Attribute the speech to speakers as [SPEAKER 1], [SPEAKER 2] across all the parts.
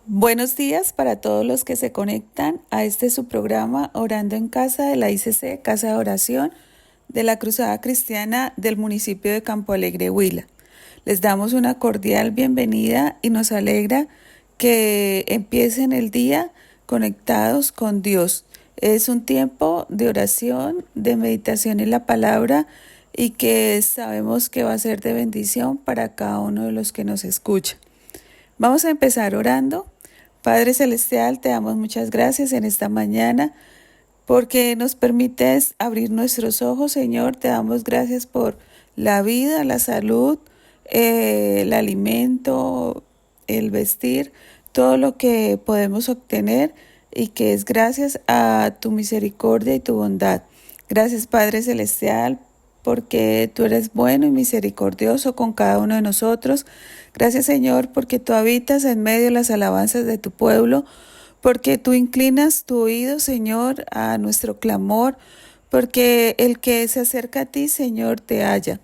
[SPEAKER 1] Buenos días para todos los que se conectan a este su programa Orando en Casa de la ICC, Casa de Oración de la Cruzada Cristiana del municipio de Campo Alegre, Huila. Les damos una cordial bienvenida y nos alegra que empiecen el día conectados con Dios. Es un tiempo de oración, de meditación en la palabra y que sabemos que va a ser de bendición para cada uno de los que nos escucha. Vamos a empezar orando. Padre Celestial, te damos muchas gracias en esta mañana porque nos permites abrir nuestros ojos, Señor. Te damos gracias por la vida, la salud, el alimento, el vestir, todo lo que podemos obtener y que es gracias a tu misericordia y tu bondad. Gracias, Padre Celestial, porque tú eres bueno y misericordioso con cada uno de nosotros. Gracias, Señor, porque tú habitas en medio de las alabanzas de tu pueblo, porque tú inclinas tu oído, Señor, a nuestro clamor, porque el que se acerca a ti, Señor, te halla.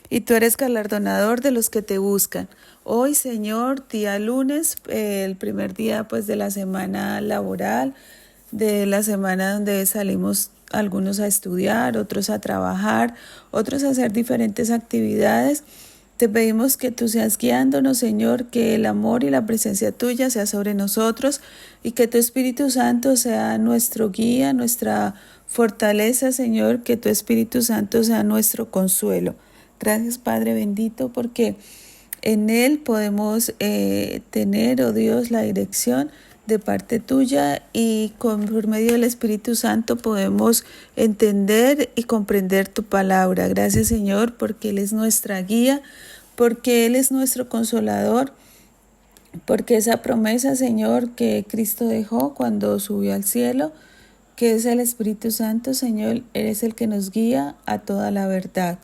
[SPEAKER 1] Y tú eres galardonador de los que te buscan. Hoy, Señor, día lunes, el primer día pues de la semana laboral, de la semana donde salimos algunos a estudiar, otros a trabajar, otros a hacer diferentes actividades. Te pedimos que tú seas guiándonos, Señor, que el amor y la presencia tuya sea sobre nosotros y que tu Espíritu Santo sea nuestro guía, nuestra fortaleza, Señor, que tu Espíritu Santo sea nuestro consuelo. Gracias, Padre bendito, porque en Él podemos tener, oh Dios, la dirección de parte tuya y por medio del Espíritu Santo podemos entender y comprender tu palabra. Gracias, Señor, porque Él es nuestra guía, porque Él es nuestro consolador, porque esa promesa, Señor, que Cristo dejó cuando subió al cielo, que es el Espíritu Santo, Señor, eres el que nos guía a toda la verdad.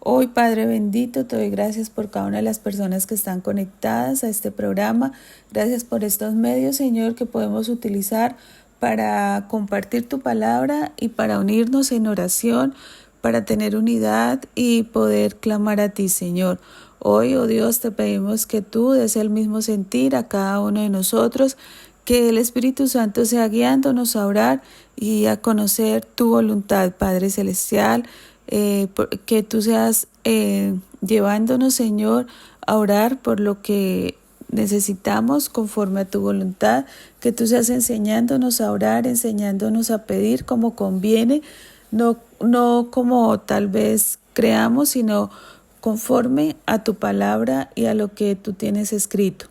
[SPEAKER 1] Hoy, Padre bendito, te doy gracias por cada una de las personas que están conectadas a este programa. Gracias por estos medios, Señor, que podemos utilizar para compartir tu palabra y para unirnos en oración, para tener unidad y poder clamar a ti, Señor. Hoy, oh Dios, te pedimos que tú des el mismo sentir a cada uno de nosotros, que el Espíritu Santo sea guiándonos a orar y a conocer tu voluntad, Padre Celestial, que tú seas llevándonos, Señor, a orar por lo que necesitamos conforme a tu voluntad, que tú seas enseñándonos a orar, enseñándonos a pedir como conviene, no como tal vez creamos, sino conforme a tu palabra y a lo que tú tienes escrito.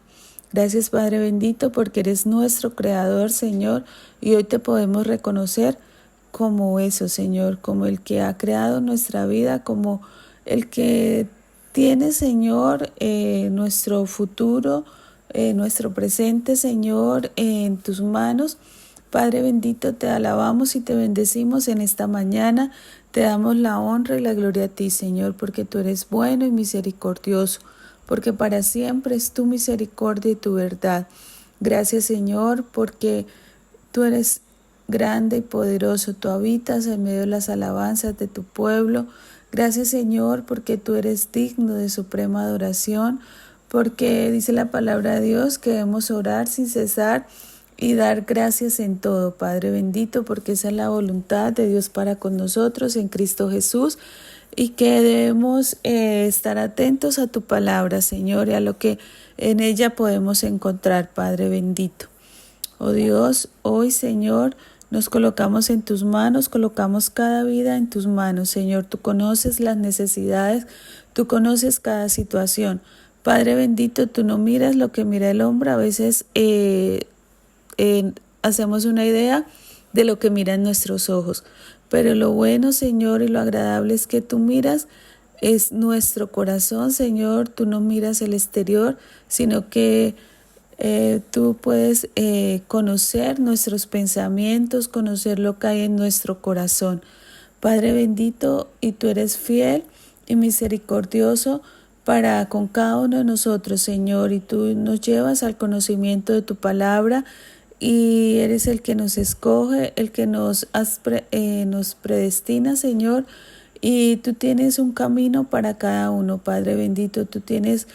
[SPEAKER 1] Gracias, Padre bendito, porque eres nuestro creador, Señor, y hoy te podemos reconocer como eso, Señor, como el que ha creado nuestra vida, como el que tiene, Señor, nuestro futuro, nuestro presente, Señor, en tus manos. Padre bendito, te alabamos y te bendecimos en esta mañana. Te damos la honra y la gloria a ti, Señor, porque tú eres bueno y misericordioso, porque para siempre es tu misericordia y tu verdad. Gracias, Señor, porque tú eres grande y poderoso, tú habitas en medio de las alabanzas de tu pueblo. Gracias, Señor, porque tú eres digno de suprema adoración, porque dice la palabra de Dios que debemos orar sin cesar y dar gracias en todo, Padre bendito, porque esa es la voluntad de Dios para con nosotros en Cristo Jesús, y que debemos estar atentos a tu palabra, Señor, y a lo que en ella podemos encontrar, Padre bendito. Oh Dios, hoy, Señor, nos colocamos en tus manos, colocamos cada vida en tus manos, Señor. Tú conoces las necesidades, tú conoces cada situación. Padre bendito, tú no miras lo que mira el hombre. A veces hacemos una idea de lo que miran nuestros ojos. Pero lo bueno, Señor, y lo agradable es que tú miras es nuestro corazón, Señor. Tú no miras el exterior, sino que tú puedes conocer nuestros pensamientos, conocer lo que hay en nuestro corazón. Padre bendito, y tú eres fiel y misericordioso para con cada uno de nosotros, Señor, y tú nos llevas al conocimiento de tu palabra y eres el que nos escoge, el que nos predestina, Señor, y tú tienes un camino para cada uno, Padre bendito. Tú tienes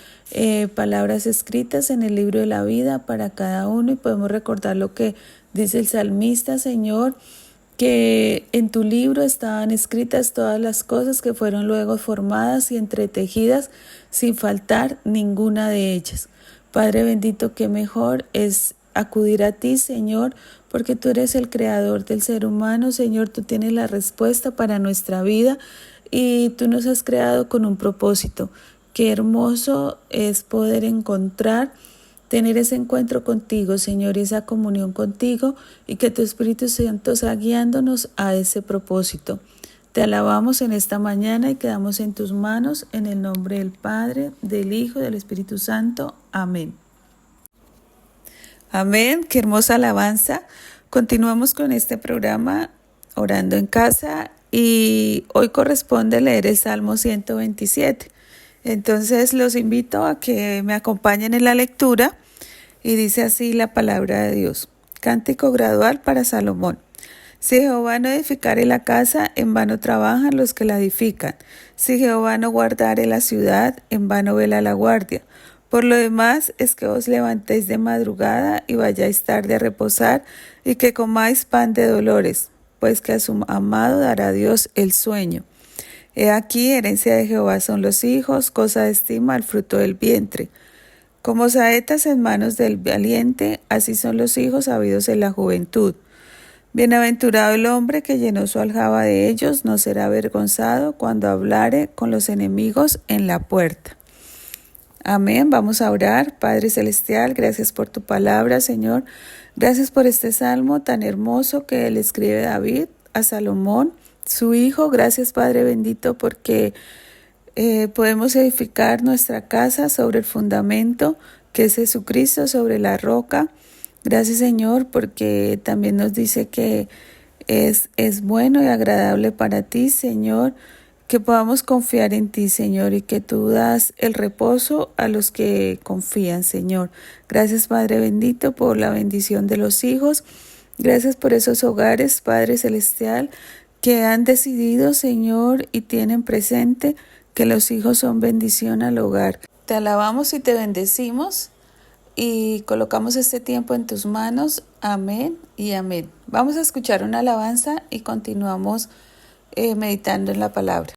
[SPEAKER 1] palabras escritas en el libro de la vida para cada uno y podemos recordar lo que dice el salmista, Señor, que en tu libro estaban escritas todas las cosas que fueron luego formadas y entretejidas sin faltar ninguna de ellas. Padre bendito, qué mejor es acudir a ti, Señor, porque tú eres el creador del ser humano, Señor. Tú tienes la respuesta para nuestra vida y tú nos has creado con un propósito. Qué hermoso es poder tener ese encuentro contigo, Señor, y esa comunión contigo, y que tu Espíritu Santo sea guiándonos a ese propósito. Te alabamos en esta mañana y quedamos en tus manos, en el nombre del Padre, del Hijo y del Espíritu Santo. Amén. Amén, qué hermosa alabanza. Continuamos con este programa Orando en Casa y hoy corresponde leer el Salmo 127. Entonces los invito a que me acompañen en la lectura y dice así la palabra de Dios. Cántico gradual para Salomón. Si Jehová no edificare la casa, en vano trabajan los que la edifican. Si Jehová no guardare la ciudad, en vano vela la guardia. Por lo demás es que os levantéis de madrugada y vayáis tarde a reposar, y que comáis pan de dolores, pues que a su amado dará Dios el sueño. He aquí, herencia de Jehová son los hijos, cosa de estima el fruto del vientre. Como saetas en manos del valiente, así son los hijos habidos en la juventud. Bienaventurado el hombre que llenó su aljaba de ellos, no será avergonzado cuando hablare con los enemigos en la puerta. Amén. Vamos a orar. Padre Celestial, gracias por tu palabra, Señor. Gracias por este salmo tan hermoso que le escribe David a Salomón, su hijo. Gracias, Padre bendito, porque podemos edificar nuestra casa sobre el fundamento que es Jesucristo, sobre la roca. Gracias, Señor, porque también nos dice que es bueno y agradable para ti, Señor, que podamos confiar en ti, Señor, y que tú das el reposo a los que confían, Señor. Gracias, Padre bendito, por la bendición de los hijos. Gracias por esos hogares, Padre Celestial, que han decidido, Señor, y tienen presente que los hijos son bendición al hogar. Te alabamos y te bendecimos y colocamos este tiempo en tus manos. Amén y amén. Vamos a escuchar una alabanza y continuamos meditando en la palabra.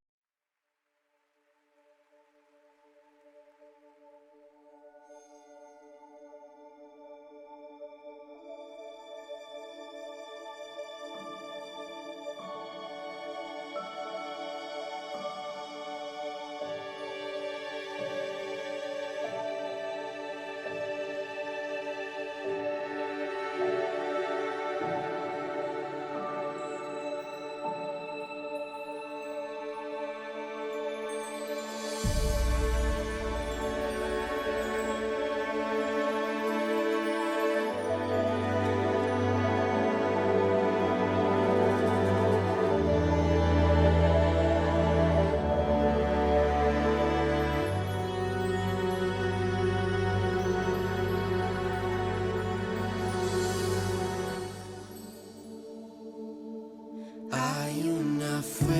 [SPEAKER 2] Hay una fuente,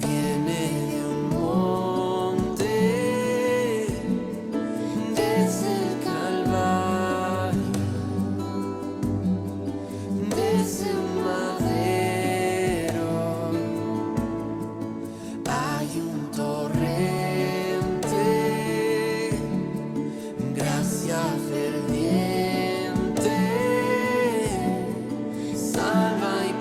[SPEAKER 2] viene de un monte, desde el Calvario, desde un madero. Hay un torrente, gracia ferviente, salva y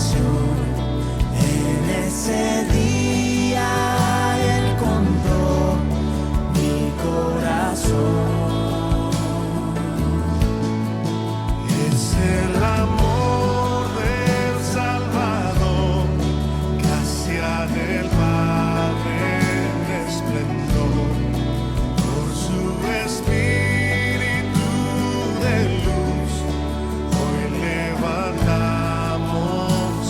[SPEAKER 2] salvación. En ese día Él compró mi corazón.
[SPEAKER 3] Es el amor del Salvador, gracia del Padre en esplendor, por su Espíritu de luz, hoy levantamos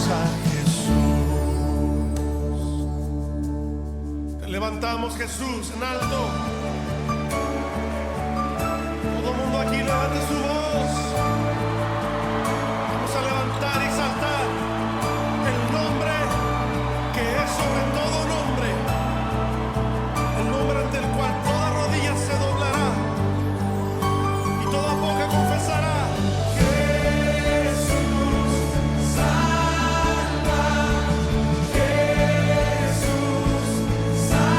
[SPEAKER 3] a Jesús. Te levantamos, Jesús, en alto. Todo el mundo aquí levante su voz. Vamos a levantar y exaltar el nombre que es sobre todo nombre, el nombre ante el cual toda rodilla se doblará y toda boca confesará: Jesús salva, Jesús salva,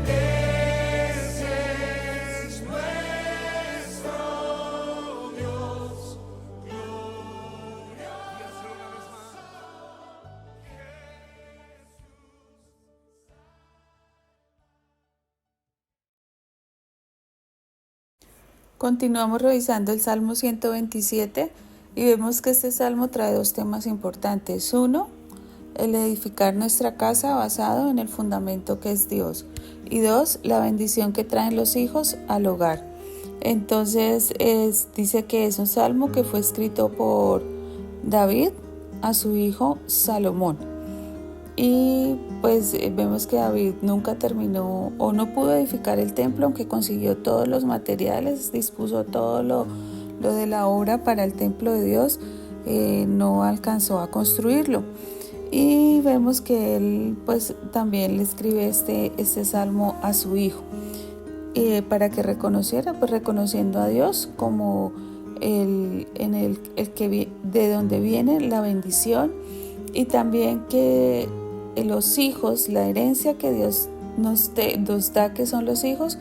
[SPEAKER 3] ese es nuestro Dios, glorioso. Jesús salva, Jesús
[SPEAKER 1] Continuamos revisando el Salmo 127 y vemos que este salmo trae dos temas importantes. Uno, el edificar nuestra casa basado en el fundamento que es Dios. Y dos, la bendición que traen los hijos al hogar. Entonces dice que es un salmo que fue escrito por David a su hijo Salomón. Y pues vemos que David nunca terminó o no pudo edificar el templo, aunque consiguió todos los materiales, dispuso todo lo de la obra para el templo de Dios, no alcanzó a construirlo. Y vemos que él pues también le escribe este salmo a su hijo, para que reconociera, pues reconociendo a Dios como el que de donde viene la bendición, y también que los hijos, la herencia que Dios nos da, que son los hijos,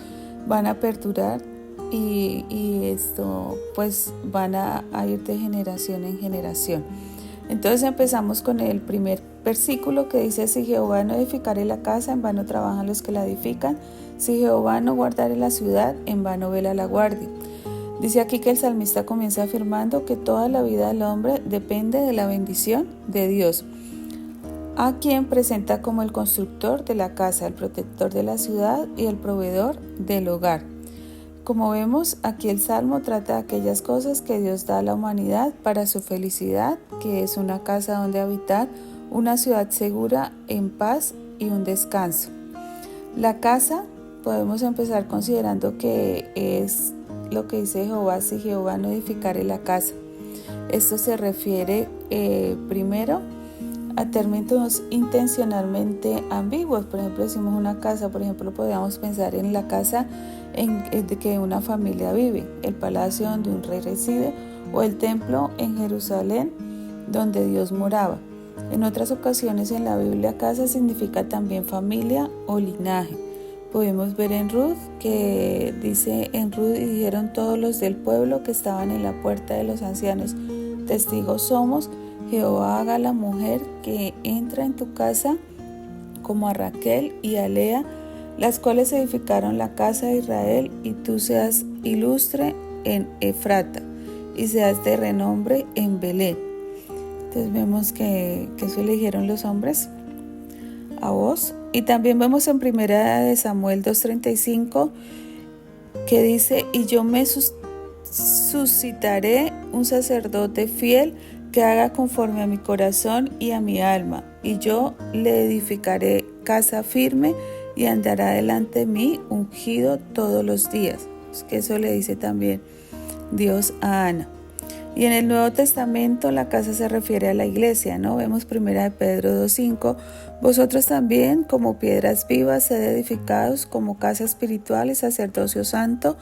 [SPEAKER 1] van a perdurar y esto pues van a ir de generación en generación. Entonces empezamos con el primer versículo que dice: si Jehová no edificare la casa, en vano trabajan los que la edifican. Si Jehová no guardare la ciudad, en vano vela la guardia. Dice aquí que el salmista comienza afirmando que toda la vida del hombre depende de la bendición de Dios, a quien presenta como el constructor de la casa, el protector de la ciudad y el proveedor del hogar. Como vemos, aquí el Salmo trata de aquellas cosas que Dios da a la humanidad para su felicidad, que es una casa donde habitar, una ciudad segura, en paz y un descanso. La casa, podemos empezar considerando que es lo que dice Jehová: si Jehová no edificare la casa. Esto se refiere primero a términos intencionalmente ambiguos. Por ejemplo, decimos una casa, por ejemplo, podríamos pensar en la casa de que una familia vive, el palacio donde un rey reside o el templo en Jerusalén donde Dios moraba. En otras ocasiones en la Biblia, casa significa también familia o linaje. Podemos ver en Ruth que dice en Ruth: y dijeron todos los del pueblo que estaban en la puerta de los ancianos: testigos somos, Jehová haga a la mujer que entra en tu casa como a Raquel y a Lea, las cuales edificaron la casa de Israel, y tú seas ilustre en Efrata y seas de renombre en Belén. Entonces vemos que eso eligieron los hombres a vos. Y también vemos en 1 de Samuel 2:35 que dice: y yo me suscitaré un sacerdote fiel que haga conforme a mi corazón y a mi alma, y yo le edificaré casa firme y andará delante de mí ungido todos los días. Es que eso le dice también Dios a Ana. Y en el Nuevo Testamento la casa se refiere a la iglesia, ¿no? Vemos 1 de Pedro 2:5: vosotros también, como piedras vivas, sed edificados como casa espiritual y sacerdocio santo,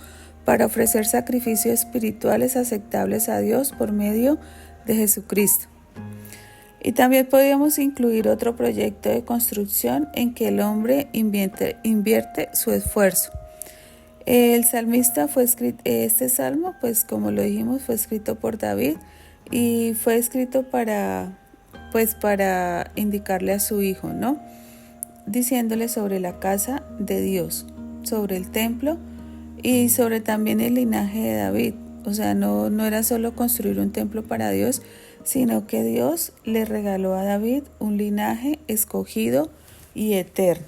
[SPEAKER 1] para ofrecer sacrificios espirituales aceptables a Dios por medio de Jesucristo. Y también podríamos incluir otro proyecto de construcción en que el hombre invierte su esfuerzo. El salmista este salmo, pues como lo dijimos, fue escrito por David y fue escrito para indicarle a su hijo, ¿no? Diciéndole sobre la casa de Dios, sobre el templo y sobre también el linaje de David. O sea, no era solo construir un templo para Dios, sino que Dios le regaló a David un linaje escogido y eterno.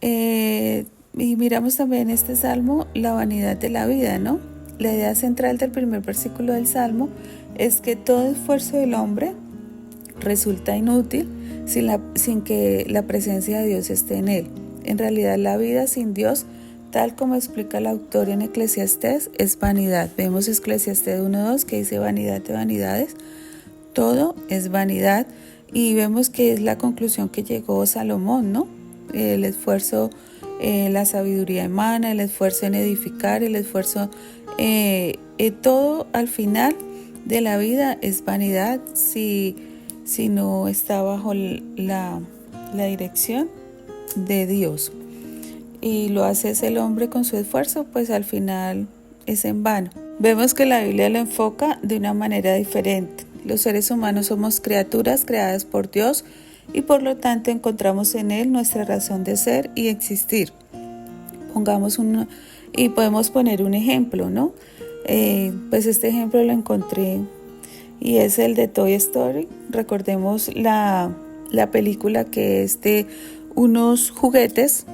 [SPEAKER 1] Y miramos también en este salmo la vanidad de la vida, ¿no? La idea central del primer versículo del salmo es que todo esfuerzo del hombre resulta inútil sin que la presencia de Dios esté en él. En realidad, la vida sin Dios, tal como explica el autor en Eclesiastés, es vanidad. Vemos Eclesiastés 1:2 que dice: vanidad de vanidades, todo es vanidad. Y vemos que es la conclusión que llegó Salomón, ¿no? El esfuerzo, la sabiduría emana, el esfuerzo en edificar, el esfuerzo, todo al final de la vida es vanidad si no está bajo la dirección de Dios. Y lo hace el hombre con su esfuerzo, pues al final es en vano. Vemos que la Biblia lo enfoca de una manera diferente. Los seres humanos somos criaturas creadas por Dios y por lo tanto encontramos en Él nuestra razón de ser y existir. Y podemos poner un ejemplo, ¿no? Pues este ejemplo lo encontré y es el de Toy Story. Recordemos la película que es de unos juguetes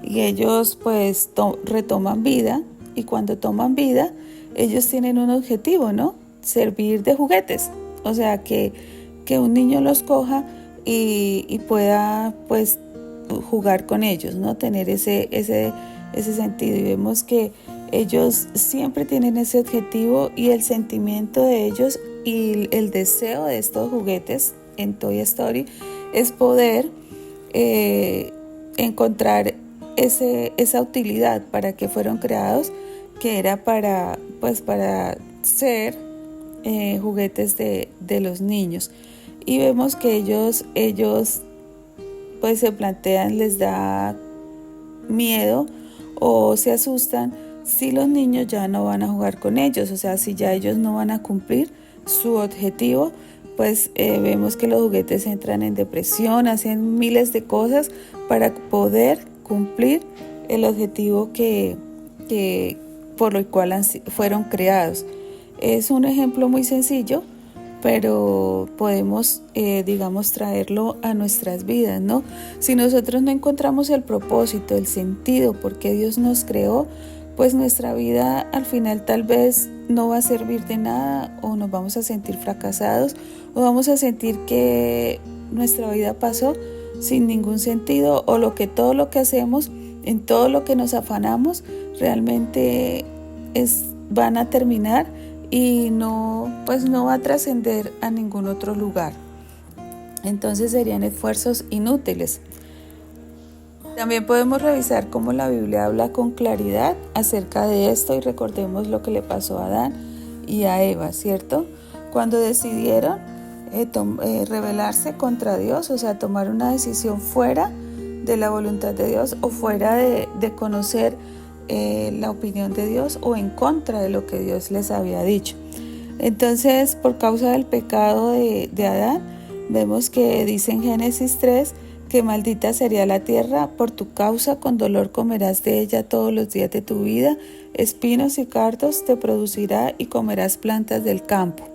[SPEAKER 1] y ellos pues retoman vida, y cuando toman vida ellos tienen un objetivo, ¿no? Servir de juguetes. O sea, que un niño los coja y pueda pues jugar con ellos, ¿no? Tener ese sentido. Y vemos que ellos siempre tienen ese objetivo, y el sentimiento de ellos y el deseo de estos juguetes en Toy Story es poder encontrar esa utilidad para que fueron creados, que era para ser juguetes de los niños. Y vemos que ellos pues se plantean, les da miedo o se asustan si los niños ya no van a jugar con ellos, o sea, si ya ellos no van a cumplir su objetivo, pues vemos que los juguetes entran en depresión, hacen miles de cosas para poder cumplir el objetivo que por lo cual fueron creados. Es un ejemplo muy sencillo, pero podemos, traerlo a nuestras vidas, ¿no? Si nosotros no encontramos el propósito, el sentido, por qué Dios nos creó, pues nuestra vida al final tal vez no va a servir de nada, o nos vamos a sentir fracasados, o vamos a sentir que nuestra vida pasó sin ningún sentido, o todo lo que hacemos, en todo lo que nos afanamos, realmente van a terminar y no va a trascender a ningún otro lugar. Entonces serían esfuerzos inútiles. También podemos revisar cómo la Biblia habla con claridad acerca de esto y recordemos lo que le pasó a Adán y a Eva, ¿cierto? Cuando decidieron rebelarse contra Dios, o sea, tomar una decisión fuera de la voluntad de Dios o fuera de conocer la opinión de Dios o en contra de lo que Dios les había dicho. Entonces, por causa del pecado de Adán, vemos que dice en Génesis 3 que maldita sería la tierra, por tu causa con dolor comerás de ella todos los días de tu vida, espinos y cardos te producirá y comerás plantas del campo.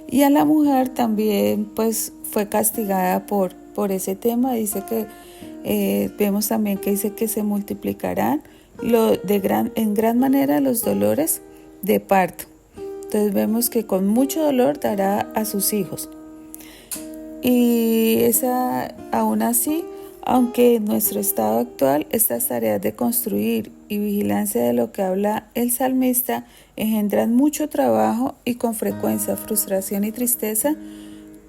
[SPEAKER 1] Y a la mujer también pues fue castigada por ese tema. Dice que vemos también que dice que se multiplicarán en gran manera los dolores de parto. Entonces vemos que con mucho dolor dará a sus hijos. Y aún así, aunque en nuestro estado actual estas tareas de construir y vigilancia de lo que habla el salmista engendran mucho trabajo y con frecuencia frustración y tristeza,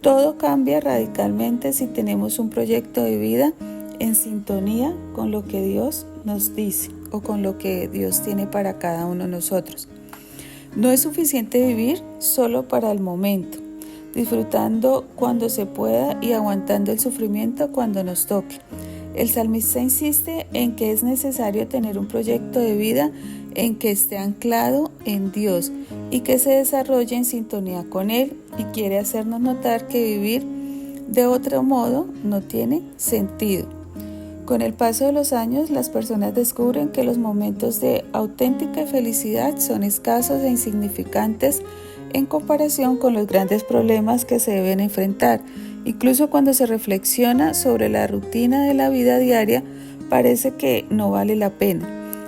[SPEAKER 1] todo cambia radicalmente si tenemos un proyecto de vida en sintonía con lo que Dios nos dice o con lo que Dios tiene para cada uno de nosotros. No es suficiente vivir solo para el momento, disfrutando cuando se pueda y aguantando el sufrimiento cuando nos toque. El salmista insiste en que es necesario tener un proyecto de vida en que esté anclado en Dios y que se desarrolle en sintonía con Él, y quiere hacernos notar que vivir de otro modo no tiene sentido. Con el paso de los años, las personas descubren que los momentos de auténtica felicidad son escasos e insignificantes en comparación con los grandes problemas que se deben enfrentar. Incluso cuando se reflexiona sobre la rutina de la vida diaria, parece que no vale la pena.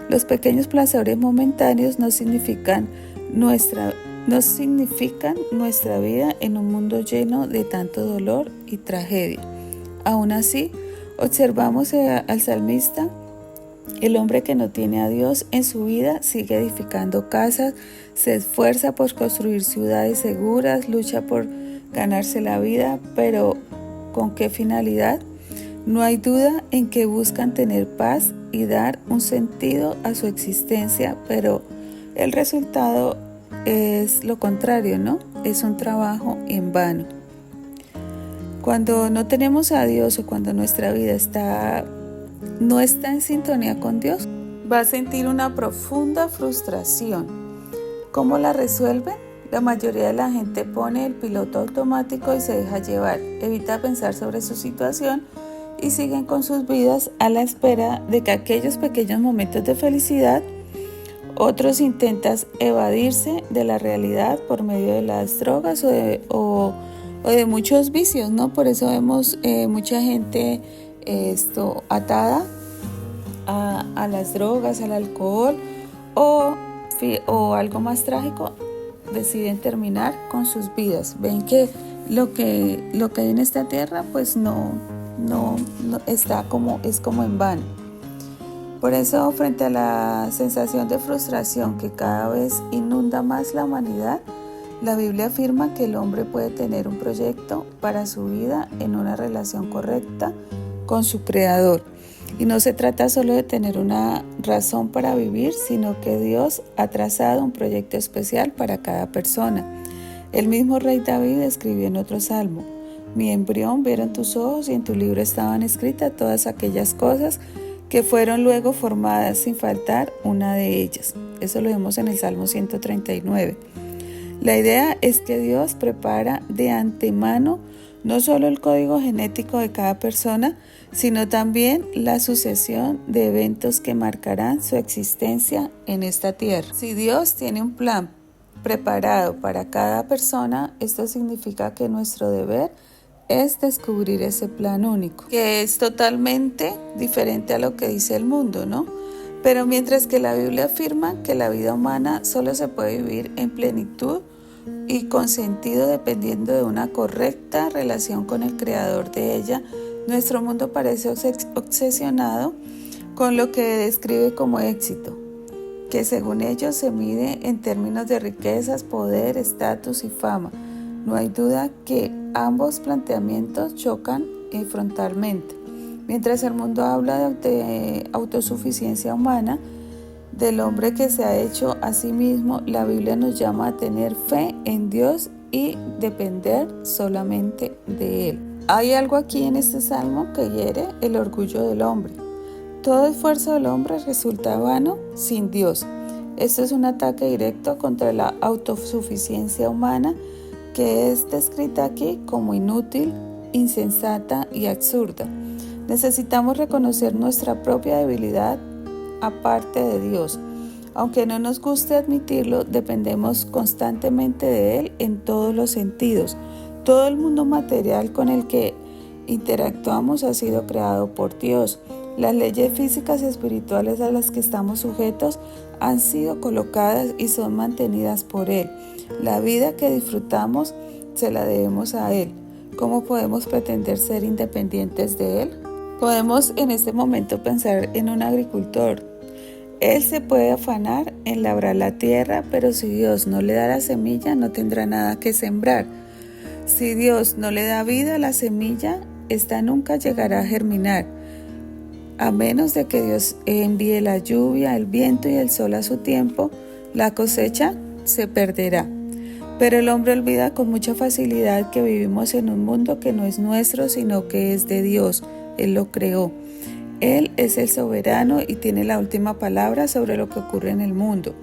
[SPEAKER 1] Los pequeños placeres momentáneos no significan nuestra vida en un mundo lleno de tanto dolor y tragedia. Aún así, observamos al salmista. El hombre que no tiene a Dios en su vida sigue edificando casas, se esfuerza por construir ciudades seguras, lucha por ganarse la vida, pero ¿con qué finalidad? No hay duda en que buscan tener paz y dar un sentido a su existencia, pero el resultado es lo contrario, ¿no? Es un trabajo en vano. Cuando no tenemos a Dios o cuando nuestra vida no está en sintonía con Dios, va a sentir una profunda frustración. ¿Cómo la resuelven? La mayoría de la gente pone el piloto automático y se deja llevar, evita pensar sobre su situación y siguen con sus vidas a la espera de que aquellos pequeños momentos de felicidad. Otros intentan evadirse de la realidad por medio de las drogas o de muchos vicios, ¿no? Por eso vemos mucha gente atada a las drogas, al alcohol o algo más trágico, deciden terminar con sus vidas. Ven que lo que hay en esta tierra pues no está es como en vano. Por eso, frente a la sensación de frustración que cada vez inunda más la humanidad, la Biblia afirma que el hombre puede tener un proyecto para su vida en una relación correcta con su Creador. Y no se trata solo de tener una razón para vivir, sino que Dios ha trazado un proyecto especial para cada persona. El mismo rey David escribió en otro salmo: mi embrión vieron tus ojos y en tu libro estaban escritas todas aquellas cosas que fueron luego formadas sin faltar una de ellas. Eso lo vemos en el Salmo 139. La idea es que Dios prepara de antemano no solo el código genético de cada persona, sino también la sucesión de eventos que marcarán su existencia en esta tierra. Si Dios tiene un plan preparado para cada persona, esto significa que nuestro deber es descubrir ese plan único, que es totalmente diferente a lo que dice el mundo, ¿no? Pero mientras que la Biblia afirma que la vida humana solo se puede vivir en plenitud y con sentido dependiendo de una correcta relación con el Creador de ella, nuestro mundo parece obsesionado con lo que describe como éxito, que según ellos se mide en términos de riquezas, poder, estatus y fama. No hay duda que ambos planteamientos chocan frontalmente. Mientras el mundo habla de autosuficiencia humana, del hombre que se ha hecho a sí mismo, la Biblia nos llama a tener fe en Dios y depender solamente de Él. Hay algo aquí en este salmo que hiere el orgullo del hombre. Todo esfuerzo del hombre resulta vano sin Dios. Esto es un ataque directo contra la autosuficiencia humana, que es descrita aquí como inútil, insensata y absurda. Necesitamos reconocer nuestra propia debilidad aparte de Dios. Aunque no nos guste admitirlo, dependemos constantemente de Él en todos los sentidos. Todo el mundo material con el que interactuamos ha sido creado por Dios. Las leyes físicas y espirituales a las que estamos sujetos han sido colocadas y son mantenidas por Él. La vida que disfrutamos se la debemos a Él. ¿Cómo podemos pretender ser independientes de Él? Podemos en este momento pensar en un agricultor. Él se puede afanar en labrar la tierra, pero si Dios no le da la semilla, no tendrá nada que sembrar. Si Dios no le da vida a la semilla, esta nunca llegará a germinar. A menos de que Dios envíe la lluvia, el viento y el sol a su tiempo, la cosecha se perderá. Pero el hombre olvida con mucha facilidad que vivimos en un mundo que no es nuestro, sino que es de Dios. Él lo creó. Él es el soberano y tiene la última palabra sobre lo que ocurre en el mundo.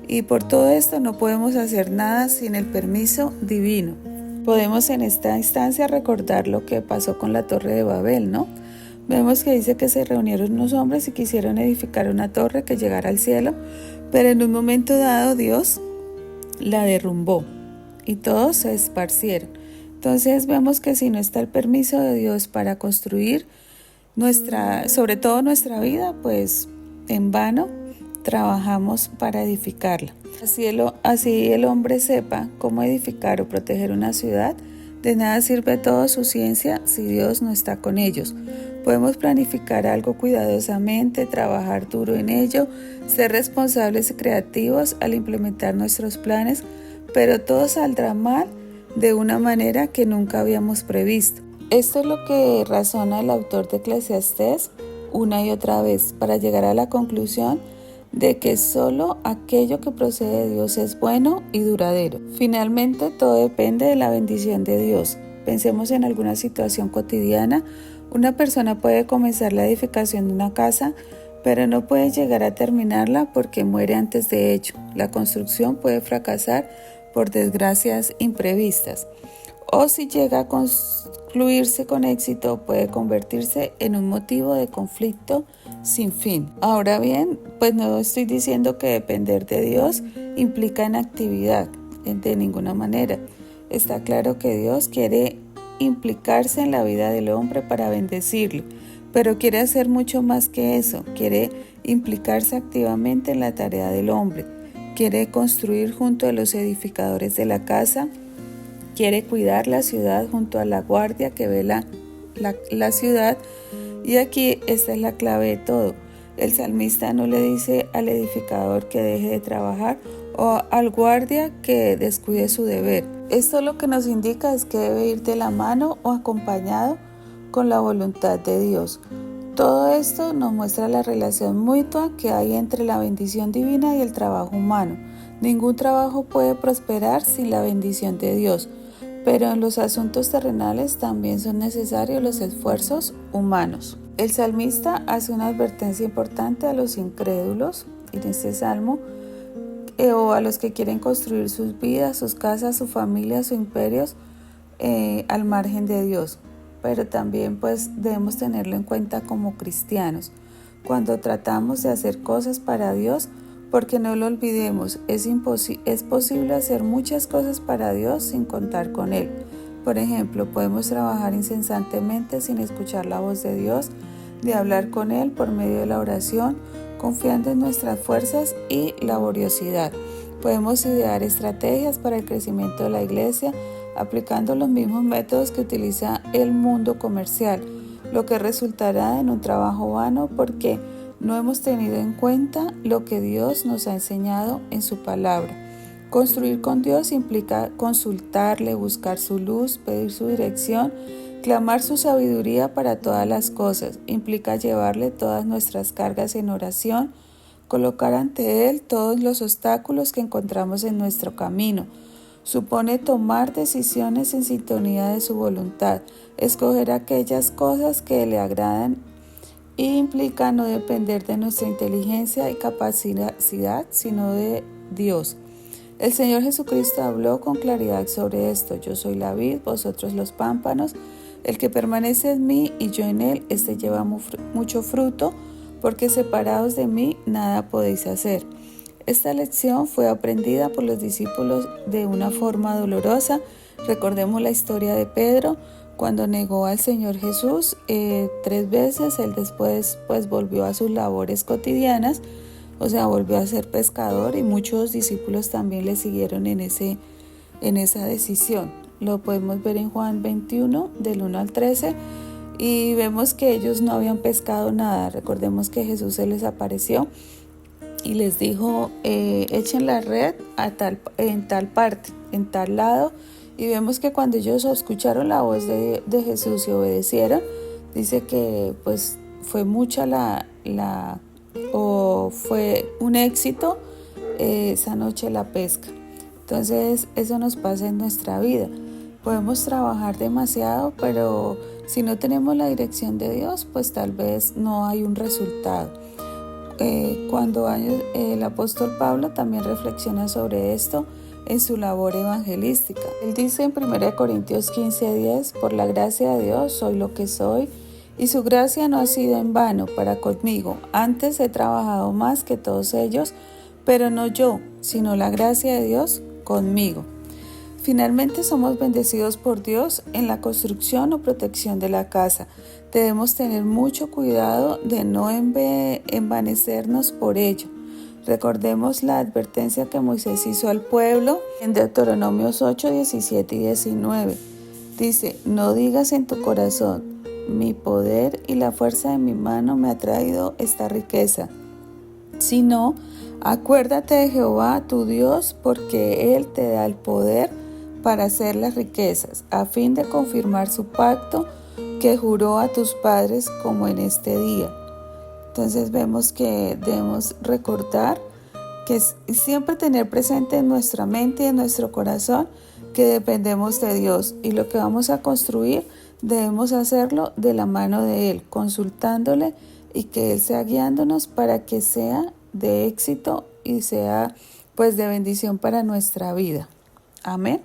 [SPEAKER 1] Y por todo esto no podemos hacer nada sin el permiso divino. Podemos en esta instancia recordar lo que pasó con la Torre de Babel, ¿no? Vemos que dice que se reunieron unos hombres y quisieron edificar una torre que llegara al cielo, pero en un momento dado Dios la derrumbó y todos se esparcieron. Entonces vemos que si no está el permiso de Dios para construir sobre todo nuestra vida, pues en vano trabajamos para edificarla. Así el hombre sepa cómo edificar o proteger una ciudad, de nada sirve toda su ciencia si Dios no está con ellos. Podemos planificar algo cuidadosamente, trabajar duro en ello, ser responsables y creativos al implementar nuestros planes, pero todo saldrá mal de una manera que nunca habíamos previsto. Esto es lo que razona el autor de Eclesiastés una y otra vez para llegar a la conclusión de que solo aquello que procede de Dios es bueno y duradero. Finalmente, todo depende de la bendición de Dios. Pensemos en alguna situación cotidiana. Una persona puede comenzar la edificación de una casa, pero no puede llegar a terminarla porque muere antes de ello. La construcción puede fracasar por desgracias imprevistas. O si llega a concluirse con éxito, puede convertirse en un motivo de conflicto sin fin. Ahora bien, pues no estoy diciendo que depender de Dios implica inactividad, de ninguna manera. Está claro que Dios quiere implicarse en la vida del hombre para bendecirlo, pero quiere hacer mucho más que eso. Quiere implicarse activamente en la tarea del hombre. Quiere construir junto a los edificadores de la casa. Quiere cuidar la ciudad junto a la guardia que vela la ciudad. Y aquí esta es la clave de todo. El salmista no le dice al edificador que deje de trabajar o al guardia que descuide su deber. Esto lo que nos indica es que debe ir de la mano o acompañado con la voluntad de Dios. Todo esto nos muestra la relación mutua que hay entre la bendición divina y el trabajo humano. Ningún trabajo puede prosperar sin la bendición de Dios, pero en los asuntos terrenales también son necesarios los esfuerzos humanos. El salmista hace una advertencia importante a los incrédulos en este salmo, o a los que quieren construir sus vidas, sus casas, su familia, sus imperios al margen de Dios. Pero también pues debemos tenerlo en cuenta como cristianos. Cuando tratamos de hacer cosas para Dios, porque no lo olvidemos, es posible hacer muchas cosas para Dios sin contar con Él. Por ejemplo, podemos trabajar incesantemente sin escuchar la voz de Dios, de hablar con Él por medio de la oración, confiando en nuestras fuerzas y laboriosidad. Podemos idear estrategias para el crecimiento de la iglesia, aplicando los mismos métodos que utiliza el mundo comercial, lo que resultará en un trabajo vano porque no hemos tenido en cuenta lo que Dios nos ha enseñado en su palabra. Construir con Dios implica consultarle, buscar su luz, pedir su dirección, clamar su sabiduría para todas las cosas. Implica llevarle todas nuestras cargas en oración, colocar ante Él todos los obstáculos que encontramos en nuestro camino. Supone tomar decisiones en sintonía de su voluntad, escoger aquellas cosas que le agradan y implica no depender de nuestra inteligencia y capacidad, sino de Dios. El Señor Jesucristo habló con claridad sobre esto. Yo soy la vid, vosotros los pámpanos. El que permanece en mí y yo en él, este lleva mucho fruto, porque separados de mí nada podéis hacer. Esta lección fue aprendida por los discípulos de una forma dolorosa. Recordemos la historia de Pedro, cuando negó al Señor Jesús 3 veces. Él después volvió a sus labores cotidianas, o sea, volvió a ser pescador, y muchos discípulos también le siguieron en esa decisión. Lo podemos ver en Juan 21, del 1 al 13, y vemos que ellos no habían pescado nada. Recordemos que Jesús se les apareció y les dijo, echen la red en tal parte, en tal lado, y vemos que cuando ellos escucharon la voz de Jesús y obedecieron, dice que pues fue mucha fue un éxito esa noche la pesca. Entonces eso nos pasa en nuestra vida. Podemos trabajar demasiado, pero si no tenemos la dirección de Dios, pues tal vez no hay un resultado. Cuando el apóstol Pablo también reflexiona sobre esto en su labor evangelística. Él dice en 1 Corintios 15:10, por la gracia de Dios soy lo que soy, y su gracia no ha sido en vano para conmigo. Antes he trabajado más que todos ellos, pero no yo, sino la gracia de Dios conmigo. Finalmente somos bendecidos por Dios en la construcción o protección de la casa. Debemos tener mucho cuidado de no envanecernos por ello. Recordemos la advertencia que Moisés hizo al pueblo en Deuteronomios 8, 17 y 19. Dice, no digas en tu corazón, mi poder y la fuerza de mi mano me ha traído esta riqueza, sino acuérdate de Jehová tu Dios, porque Él te da el poder para hacer las riquezas, a fin de confirmar su pacto que juró a tus padres como en este día. Entonces vemos que debemos recordar que siempre tener presente en nuestra mente y en nuestro corazón que dependemos de Dios, y lo que vamos a construir debemos hacerlo de la mano de Él, consultándole, y que Él sea guiándonos para que sea de éxito y sea pues de bendición para nuestra vida. Amén.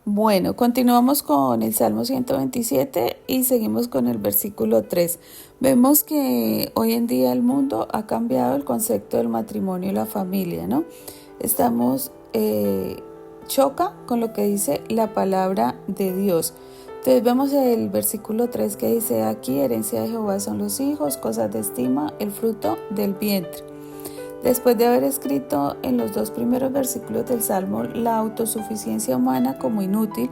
[SPEAKER 1] Bueno, continuamos con el Salmo 127 y seguimos con el versículo 3. Vemos que hoy en día el mundo ha cambiado el concepto del matrimonio y la familia, ¿no? Choca con lo que dice la palabra de Dios. Entonces vemos el versículo 3 que dice: aquí herencia de Jehová son los hijos, cosas de estima, el fruto del vientre. Después de haber escrito en los 2 primeros versículos del Salmo la autosuficiencia humana como inútil,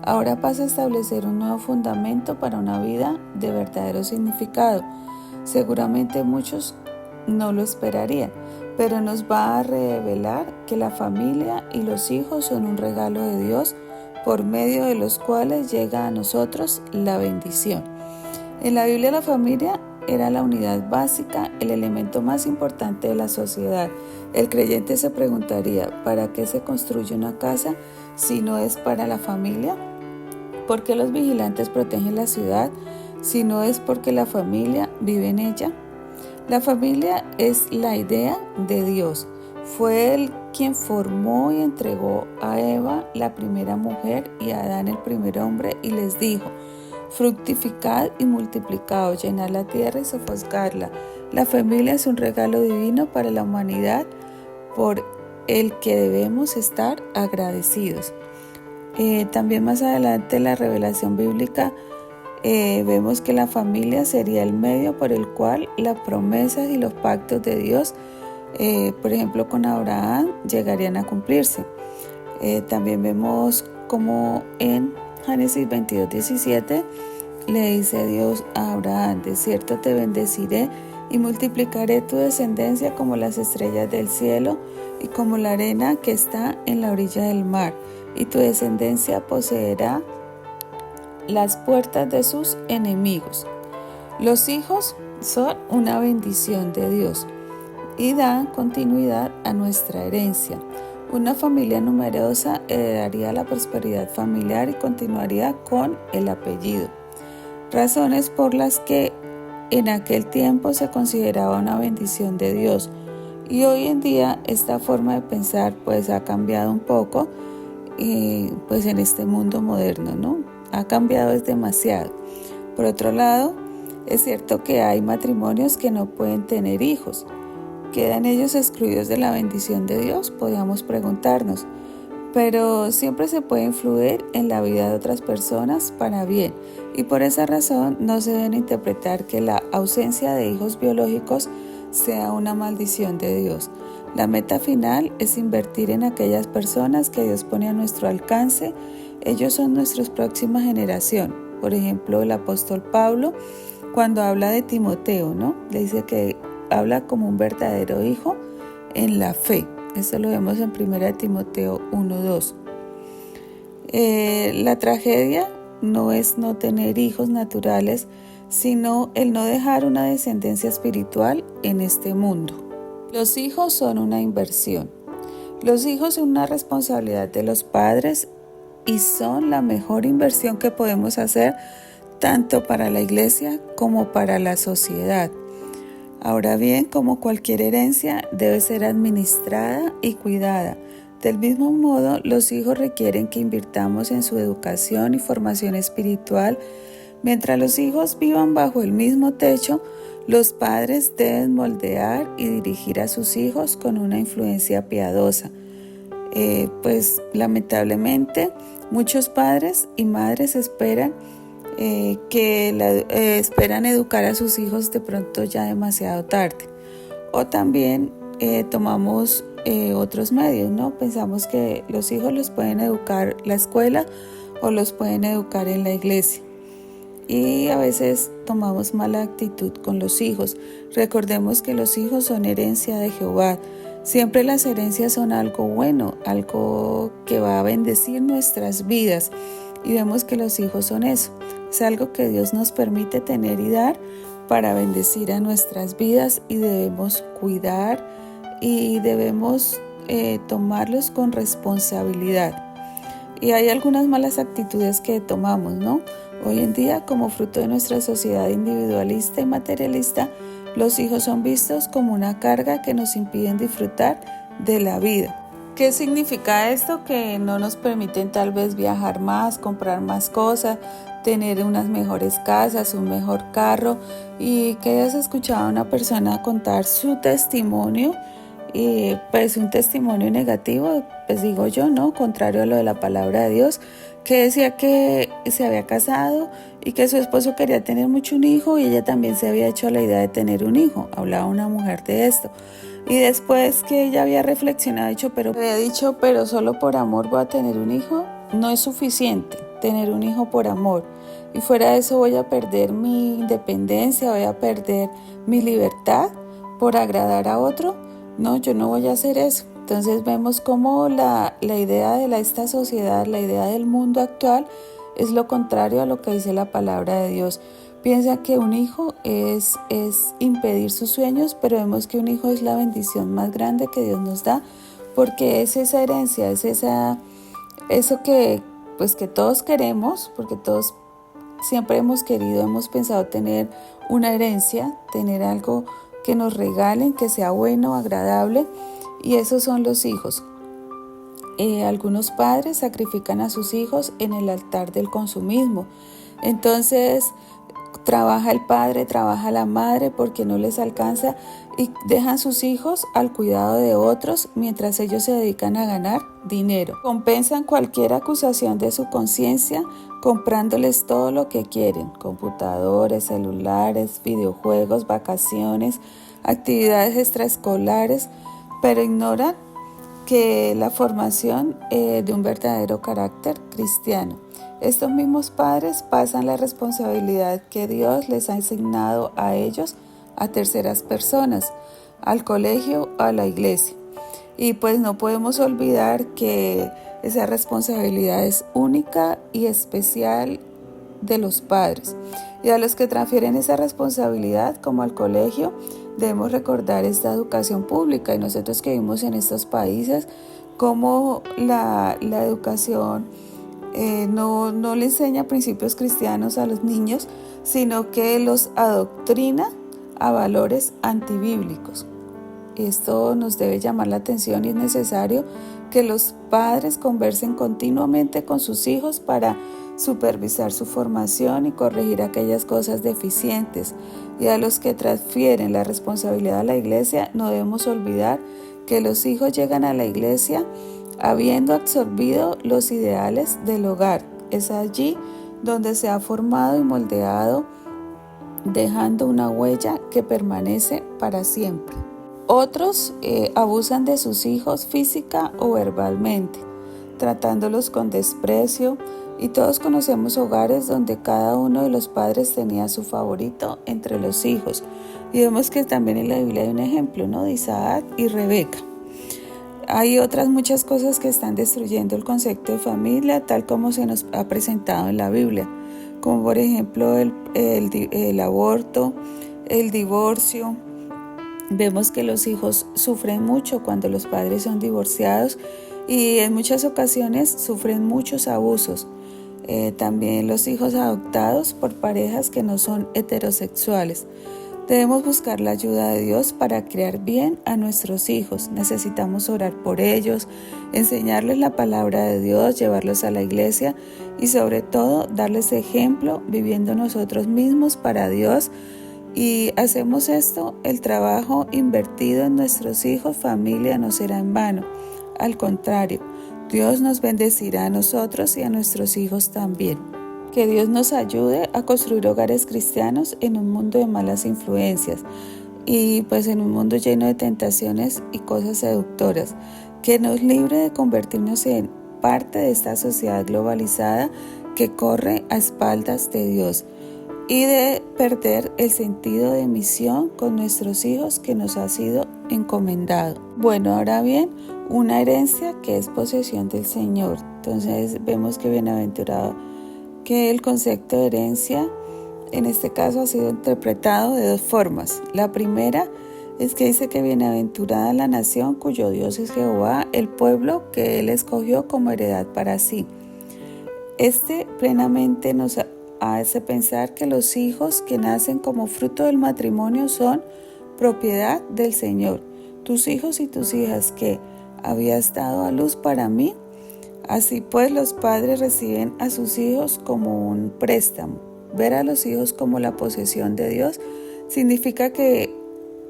[SPEAKER 1] ahora pasa a establecer un nuevo fundamento para una vida de verdadero significado. Seguramente muchos no lo esperarían, pero nos va a revelar que la familia y los hijos son un regalo de Dios por medio de los cuales llega a nosotros la bendición. En la Biblia la familia era la unidad básica, el elemento más importante de la sociedad. El creyente se preguntaría: ¿para qué se construye una casa si no es para la familia? ¿Por qué los vigilantes protegen la ciudad si no es porque la familia vive en ella? La familia es la idea de Dios. Fue Él quien formó y entregó a Eva, la primera mujer, y a Adán, el primer hombre, y les dijo: fructificad y multiplicaos, llenad la tierra y sojuzgadla. La familia es un regalo divino para la humanidad por el que debemos estar agradecidos. También más adelante en la revelación bíblica vemos que la familia sería el medio por el cual las promesas y los pactos de Dios, por ejemplo con Abraham, llegarían a cumplirse. También vemos como en Génesis 22:17 le dice Dios a Abraham: de cierto te bendeciré y multiplicaré tu descendencia como las estrellas del cielo y como la arena que está en la orilla del mar, y tu descendencia poseerá las puertas de sus enemigos. Los hijos son una bendición de Dios y dan continuidad a nuestra herencia. Una familia numerosa heredaría la prosperidad familiar y continuaría con el apellido. Razones por las que en aquel tiempo se consideraba una bendición de Dios, y hoy en día esta forma de pensar pues ha cambiado un poco, pues en este mundo moderno, ¿no? Ha cambiado demasiado. Por otro lado, es cierto que hay matrimonios que no pueden tener hijos. ¿Quedan ellos excluidos de la bendición de Dios? Podríamos preguntarnos. Pero siempre se puede influir en la vida de otras personas para bien, y por esa razón no se debe interpretar que la ausencia de hijos biológicos sea una maldición de Dios. La meta final es invertir en aquellas personas que Dios pone a nuestro alcance. Ellos son nuestra próxima generación. Por ejemplo, el apóstol Pablo, cuando habla de Timoteo, ¿no? Le dice que habla como un verdadero hijo en la fe. Esto lo vemos en 1 Timoteo 1:2. La tragedia no es no tener hijos naturales, sino el no dejar una descendencia espiritual en este mundo. Los hijos son una inversión. Los hijos son una responsabilidad de los padres y son la mejor inversión que podemos hacer tanto para la iglesia como para la sociedad. Ahora bien, como cualquier herencia, debe ser administrada y cuidada. Del mismo modo, los hijos requieren que invirtamos en su educación y formación espiritual. Mientras los hijos vivan bajo el mismo techo, los padres deben moldear y dirigir a sus hijos con una influencia piadosa. Pues lamentablemente, muchos padres y madres esperan educar a sus hijos de pronto ya demasiado tarde, o también tomamos otros medios, ¿no? Pensamos que los hijos los pueden educar la escuela o los pueden educar en la iglesia, y a veces tomamos mala actitud con los hijos. Recordemos que los hijos son herencia de Jehová. Siempre las herencias son algo bueno, algo que va a bendecir nuestras vidas, y vemos que los hijos son eso. Es algo que Dios nos permite tener y dar para bendecir a nuestras vidas, y debemos cuidar y debemos tomarlos con responsabilidad. Y hay algunas malas actitudes que tomamos, ¿no? Hoy en día, como fruto de nuestra sociedad individualista y materialista, los hijos son vistos como una carga que nos impiden disfrutar de la vida. ¿Qué significa esto? Que no nos permiten tal vez viajar más, comprar más cosas, tener unas mejores casas, un mejor carro, y que hayas escuchado a una persona contar su testimonio y pues un testimonio negativo, pues digo yo, ¿no? Contrario a lo de la palabra de Dios, que decía que se había casado y que su esposo quería tener mucho un hijo y ella también se había hecho la idea de tener un hijo. Hablaba una mujer de esto. Y después que ella había reflexionado, había dicho, pero solo por amor voy a tener un hijo, no es suficiente tener un hijo por amor. Y fuera de eso voy a perder mi independencia, voy a perder mi libertad por agradar a otro. No, yo no voy a hacer eso. Entonces vemos cómo la idea de esta sociedad, la idea del mundo actual es lo contrario a lo que dice la palabra de Dios. Piensa que un hijo es impedir sus sueños, pero vemos que un hijo es la bendición más grande que Dios nos da, porque es esa herencia, es eso que todos queremos, porque todos siempre hemos querido, hemos pensado tener una herencia, tener algo que nos regalen, que sea bueno, agradable, y esos son los hijos. Algunos padres sacrifican a sus hijos en el altar del consumismo. Entonces trabaja el padre, trabaja la madre porque no les alcanza y dejan sus hijos al cuidado de otros mientras ellos se dedican a ganar dinero. Compensan cualquier acusación de su conciencia comprándoles todo lo que quieren: computadores, celulares, videojuegos, vacaciones, actividades extraescolares, pero ignoran que la formación de un verdadero carácter cristiano. Estos mismos padres pasan la responsabilidad que Dios les ha asignado a ellos a terceras personas, al colegio, a la iglesia. Y pues no podemos olvidar que esa responsabilidad es única y especial de los padres. Y a los que transfieren esa responsabilidad, como al colegio, debemos recordar esta educación pública. Y nosotros que vivimos en estos países, como la educación no le enseña principios cristianos a los niños, sino que los adoctrina a valores antibíblicos. Esto nos debe llamar la atención y es necesario que los padres conversen continuamente con sus hijos para supervisar su formación y corregir aquellas cosas deficientes. Y a los que transfieren la responsabilidad a la iglesia, no debemos olvidar que los hijos llegan a la iglesia habiendo absorbido los ideales del hogar. Es allí donde se ha formado y moldeado, dejando una huella que permanece para siempre. Otros abusan de sus hijos física o verbalmente, tratándolos con desprecio, y todos conocemos hogares donde cada uno de los padres tenía su favorito entre los hijos. Y vemos que también en la Biblia hay un ejemplo, ¿no?, de Isaac y Rebeca. Hay otras muchas cosas que están destruyendo el concepto de familia tal como se nos ha presentado en la Biblia, como por ejemplo el aborto, el divorcio. Vemos que los hijos sufren mucho cuando los padres son divorciados y en muchas ocasiones sufren muchos abusos. También los hijos adoptados por parejas que no son heterosexuales. Debemos buscar la ayuda de Dios para criar bien a nuestros hijos. Necesitamos orar por ellos, enseñarles la palabra de Dios, llevarlos a la iglesia y sobre todo darles ejemplo viviendo nosotros mismos para Dios. Y hacemos esto, el trabajo invertido en nuestros hijos, familia, no será en vano. Al contrario, Dios nos bendecirá a nosotros y a nuestros hijos también. Que Dios nos ayude a construir hogares cristianos en un mundo de malas influencias y pues en un mundo lleno de tentaciones y cosas seductoras. Que nos libre de convertirnos en parte de esta sociedad globalizada que corre a espaldas de Dios y de perder el sentido de misión con nuestros hijos que nos ha sido encomendado. Bueno, ahora bien, una herencia que es posesión del Señor. Entonces vemos que bienaventurado, que el concepto de herencia en este caso ha sido interpretado de dos formas. La primera es que dice que bienaventurada la nación cuyo Dios es Jehová, el pueblo que Él escogió como heredad para sí. Este plenamente nos hace pensar que los hijos que nacen como fruto del matrimonio son propiedad del Señor. Tus hijos y tus hijas que habías dado a luz para mí. Así pues, los padres reciben a sus hijos como un préstamo. Ver a los hijos como la posesión de Dios significa que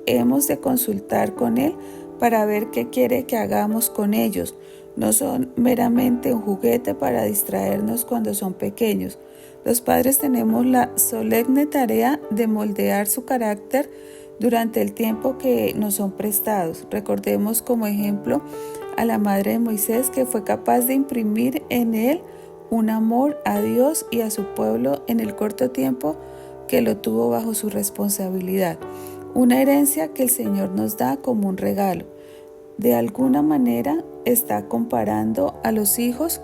[SPEAKER 1] hemos de consultar con Él para ver qué quiere que hagamos con ellos. No son meramente un juguete para distraernos cuando son pequeños. Los padres tenemos la solemne tarea de moldear su carácter durante el tiempo que nos son prestados. Recordemos como ejemplo a la madre de Moisés, que fue capaz de imprimir en él un amor a Dios y a su pueblo en el corto tiempo que lo tuvo bajo su responsabilidad. Una herencia que el Señor nos da como un regalo. De alguna manera está comparando a los hijos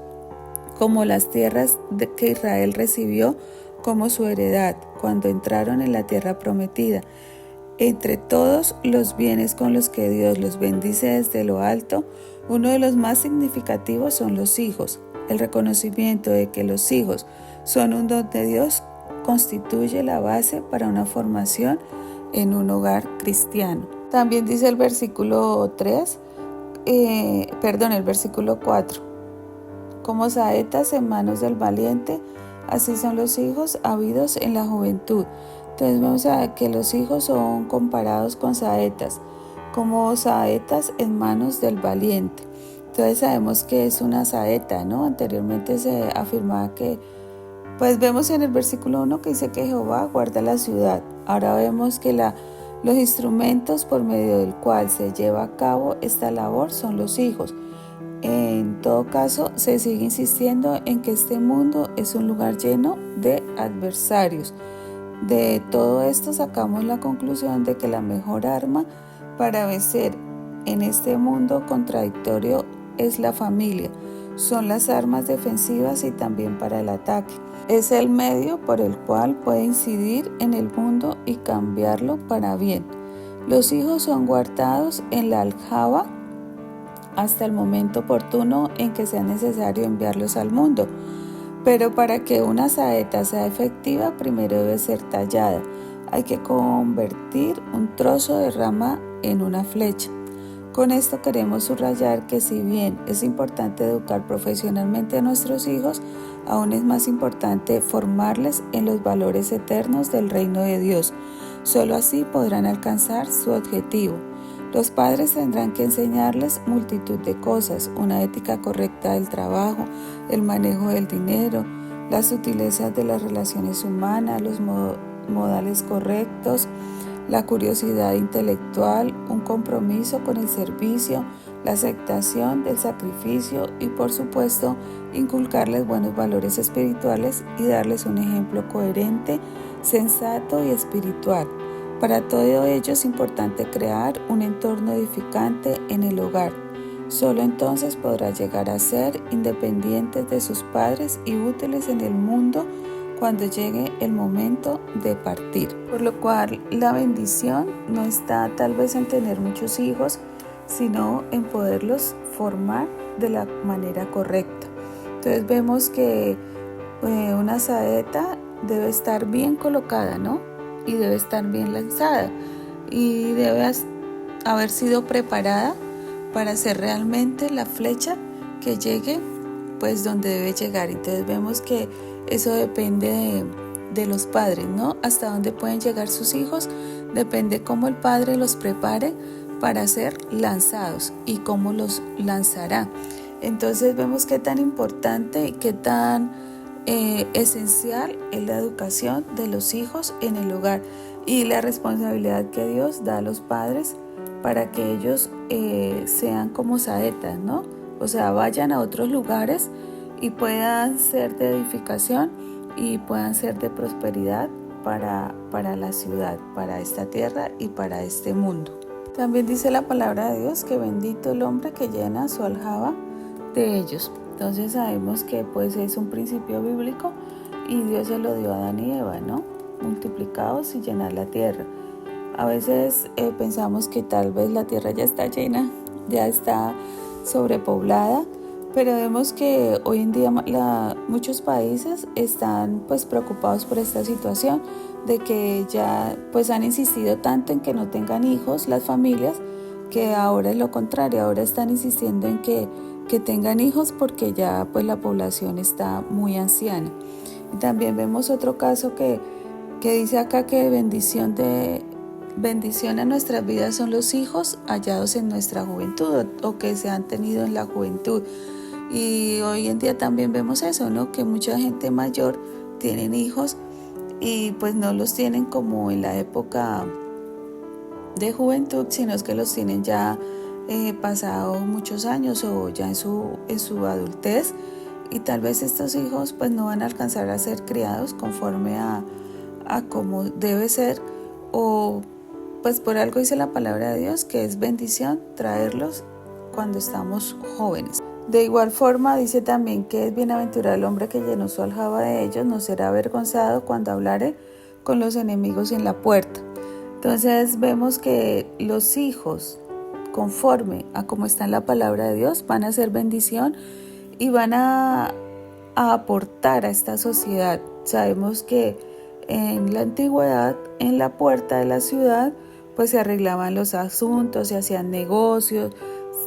[SPEAKER 1] como las tierras que Israel recibió como su heredad cuando entraron en la tierra prometida. Entre todos los bienes con los que Dios los bendice desde lo alto, uno de los más significativos son los hijos. El reconocimiento de que los hijos son un don de Dios constituye la base para una formación en un hogar cristiano. También dice el versículo 4. Como saetas en manos del valiente, así son los hijos habidos en la juventud. Entonces vemos que los hijos son comparados con saetas, como saetas en manos del valiente. Entonces sabemos que es una saeta, ¿no? Anteriormente se afirmaba que, pues vemos en el versículo 1 que dice que Jehová guarda la ciudad. Ahora vemos que los instrumentos por medio del cual se lleva a cabo esta labor son los hijos. En todo caso, se sigue insistiendo en que este mundo es un lugar lleno de adversarios. De todo esto sacamos la conclusión de que la mejor arma para vencer en este mundo contradictorio es la familia. Son las armas defensivas y también para el ataque. Es el medio por el cual puede incidir en el mundo y cambiarlo para bien. Los hijos son guardados en la aljaba hasta el momento oportuno en que sea necesario enviarlos al mundo. Pero para que una saeta sea efectiva, primero debe ser tallada. Hay que convertir un trozo de rama en una flecha. Con esto queremos subrayar que si bien es importante educar profesionalmente a nuestros hijos, aún es más importante formarles en los valores eternos del reino de Dios. Solo así podrán alcanzar su objetivo. Los padres tendrán que enseñarles multitud de cosas: una ética correcta del trabajo, el manejo del dinero, las sutilezas de las relaciones humanas, los modales correctos, la curiosidad intelectual, un compromiso con el servicio, la aceptación del sacrificio y, por supuesto, inculcarles buenos valores espirituales y darles un ejemplo coherente, sensato y espiritual. Para todo ello es importante crear un entorno edificante en el hogar. Solo entonces podrá llegar a ser independientes de sus padres y útiles en el mundo cuando llegue el momento de partir. Por lo cual la bendición no está tal vez en tener muchos hijos, sino en poderlos formar de la manera correcta. Entonces vemos que una saeta debe estar bien colocada, ¿no? Y debe estar bien lanzada y debe haber sido preparada para ser realmente la flecha que llegue pues donde debe llegar. Entonces vemos que eso depende de los padres, ¿no? Hasta dónde pueden llegar sus hijos depende cómo el padre los prepare para ser lanzados y cómo los lanzará. Entonces vemos qué tan importante y qué tan esencial es la educación de los hijos en el hogar y la responsabilidad que Dios da a los padres para que ellos sean como saetas, ¿no? O sea, vayan a otros lugares y puedan ser de edificación y puedan ser de prosperidad para la ciudad, para esta tierra y para este mundo. También dice la palabra de Dios que bendito el hombre que llena su aljaba de ellos. Entonces sabemos que pues es un principio bíblico y Dios se lo dio a Adán y Eva, ¿no? Multiplicados y llenar la tierra. A veces pensamos que tal vez la tierra ya está llena, ya está sobrepoblada, pero vemos que hoy en día muchos países están pues preocupados por esta situación de que ya pues han insistido tanto en que no tengan hijos las familias que ahora es lo contrario, ahora están insistiendo en que tengan hijos porque ya pues la población está muy anciana. Y también vemos otro caso que dice acá que bendición a nuestras vidas son los hijos hallados en nuestra juventud o que se han tenido en la juventud. Y hoy en día también vemos eso, ¿no? Que mucha gente mayor tienen hijos y pues no los tienen como en la época de juventud, sino es que los tienen ya pasados muchos años o ya en su adultez, y tal vez estos hijos pues no van a alcanzar a ser criados conforme a como debe ser, o pues por algo dice la palabra de Dios que es bendición traerlos cuando estamos jóvenes. De igual forma dice también que es bienaventurado el hombre que llenó su aljaba de ellos, no será avergonzado cuando hablare con los enemigos en la puerta. Entonces vemos que los hijos, conforme a como está en la palabra de Dios, van a ser bendición y van a aportar a esta sociedad. Sabemos que en la antigüedad, en la puerta de la ciudad, pues se arreglaban los asuntos, se hacían negocios.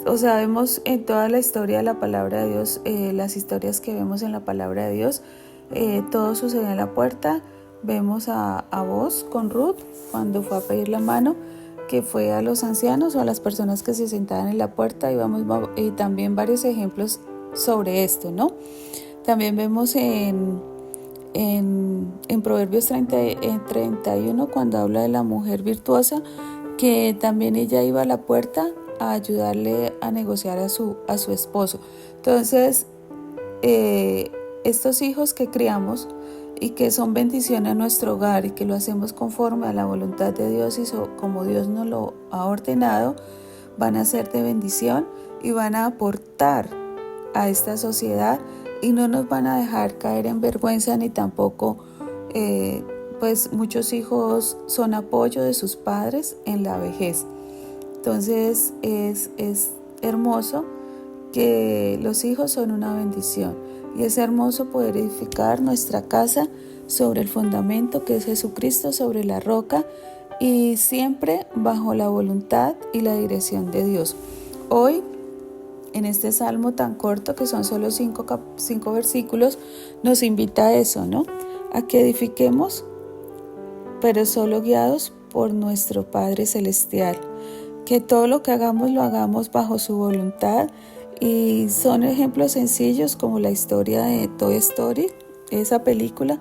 [SPEAKER 1] O sabemos en toda la historia de la palabra de Dios, las historias que vemos en la palabra de Dios, todo sucedía en la puerta. Vemos a Boaz con Ruth cuando fue a pedir la mano, que fue a los ancianos o a las personas que se sentaban en la puerta, y también varios ejemplos sobre esto, ¿no? También vemos en Proverbios 31 cuando habla de la mujer virtuosa, que también ella iba a la puerta a ayudarle a negociar a su esposo. Entonces, estos hijos que criamos y que son bendición a nuestro hogar y que lo hacemos conforme a la voluntad de Dios y como Dios nos lo ha ordenado, van a ser de bendición y van a aportar a esta sociedad y no nos van a dejar caer en vergüenza, ni tampoco pues muchos hijos son apoyo de sus padres en la vejez. Entonces es hermoso que los hijos son una bendición y es hermoso poder edificar nuestra casa sobre el fundamento que es Jesucristo, sobre la roca, y siempre bajo la voluntad y la dirección de Dios. Hoy, en este salmo tan corto, que son solo 5 versículos, nos invita a eso, ¿no? A que edifiquemos, pero solo guiados por nuestro Padre Celestial. Que todo lo que hagamos lo hagamos bajo su voluntad, y son ejemplos sencillos como la historia de Toy Story, esa película,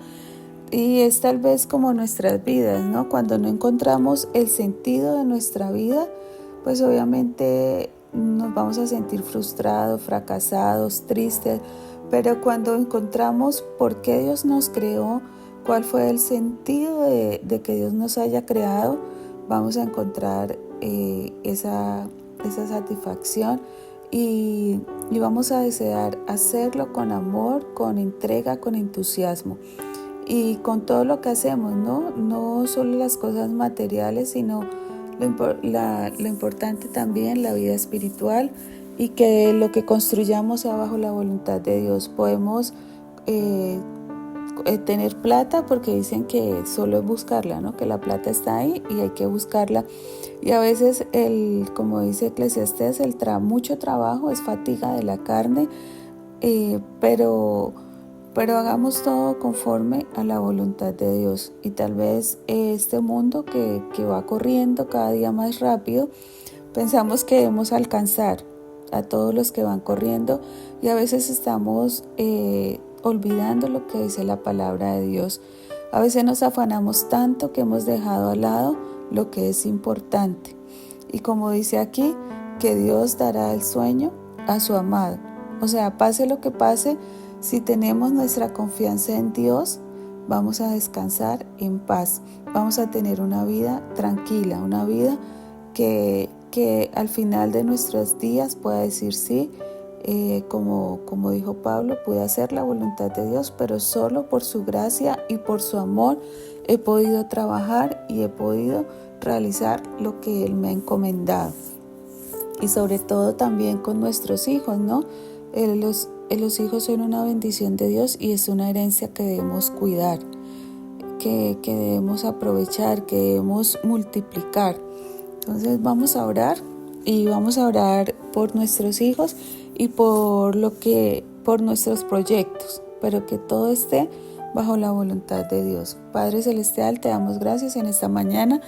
[SPEAKER 1] y es tal vez como nuestras vidas, ¿no? Cuando no encontramos el sentido de nuestra vida, pues obviamente nos vamos a sentir frustrados, fracasados, tristes, pero cuando encontramos por qué Dios nos creó, cuál fue el sentido de que Dios nos haya creado, vamos a encontrar esa satisfacción y vamos a desear hacerlo con amor, con entrega, con entusiasmo y con todo lo que hacemos, no solo las cosas materiales, sino lo importante también, la vida espiritual, y que lo que construyamos sea bajo la voluntad de Dios. Podemos tener plata porque dicen que solo es buscarla, ¿no? Que la plata está ahí y hay que buscarla, y a veces como dice Eclesiastés, mucho trabajo es fatiga de la carne, pero hagamos todo conforme a la voluntad de Dios. Y tal vez este mundo que va corriendo cada día más rápido, pensamos que debemos alcanzar a todos los que van corriendo, y a veces estamos olvidando lo que dice la palabra de Dios. A veces nos afanamos tanto que hemos dejado al lado lo que es importante. Y como dice aquí, que Dios dará el sueño a su amado. O sea, pase lo que pase, si tenemos nuestra confianza en Dios, vamos a descansar en paz. Vamos a tener una vida tranquila, una vida que al final de nuestros días pueda decir sí, como dijo Pablo, pude hacer la voluntad de Dios, pero solo por su gracia y por su amor he podido trabajar y he podido realizar lo que Él me ha encomendado. Y sobre todo también con nuestros hijos, ¿no? Los hijos son una bendición de Dios y es una herencia que debemos cuidar, que debemos aprovechar, que debemos multiplicar. Entonces vamos a orar y vamos a orar por nuestros hijos y por nuestros proyectos, pero que todo esté bajo la voluntad de Dios. Padre Celestial, te damos gracias en esta mañana.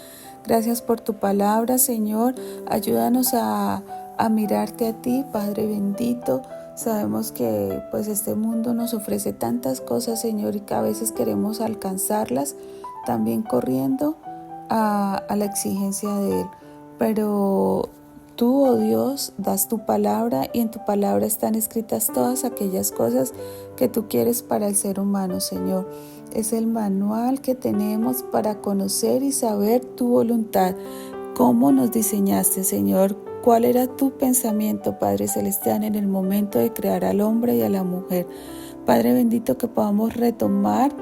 [SPEAKER 1] Gracias por tu palabra, Señor. Ayúdanos a mirarte a ti, Padre bendito. Sabemos que pues este mundo nos ofrece tantas cosas, Señor, y que a veces queremos alcanzarlas, también corriendo a la exigencia de Él. Pero tú, oh Dios, das tu palabra y en tu palabra están escritas todas aquellas cosas que tú quieres para el ser humano, Señor. Es el manual que tenemos para conocer y saber tu voluntad. ¿Cómo nos diseñaste, Señor? ¿Cuál era tu pensamiento, Padre Celestial, en el momento de crear al hombre y a la mujer? Padre bendito, que podamos retomar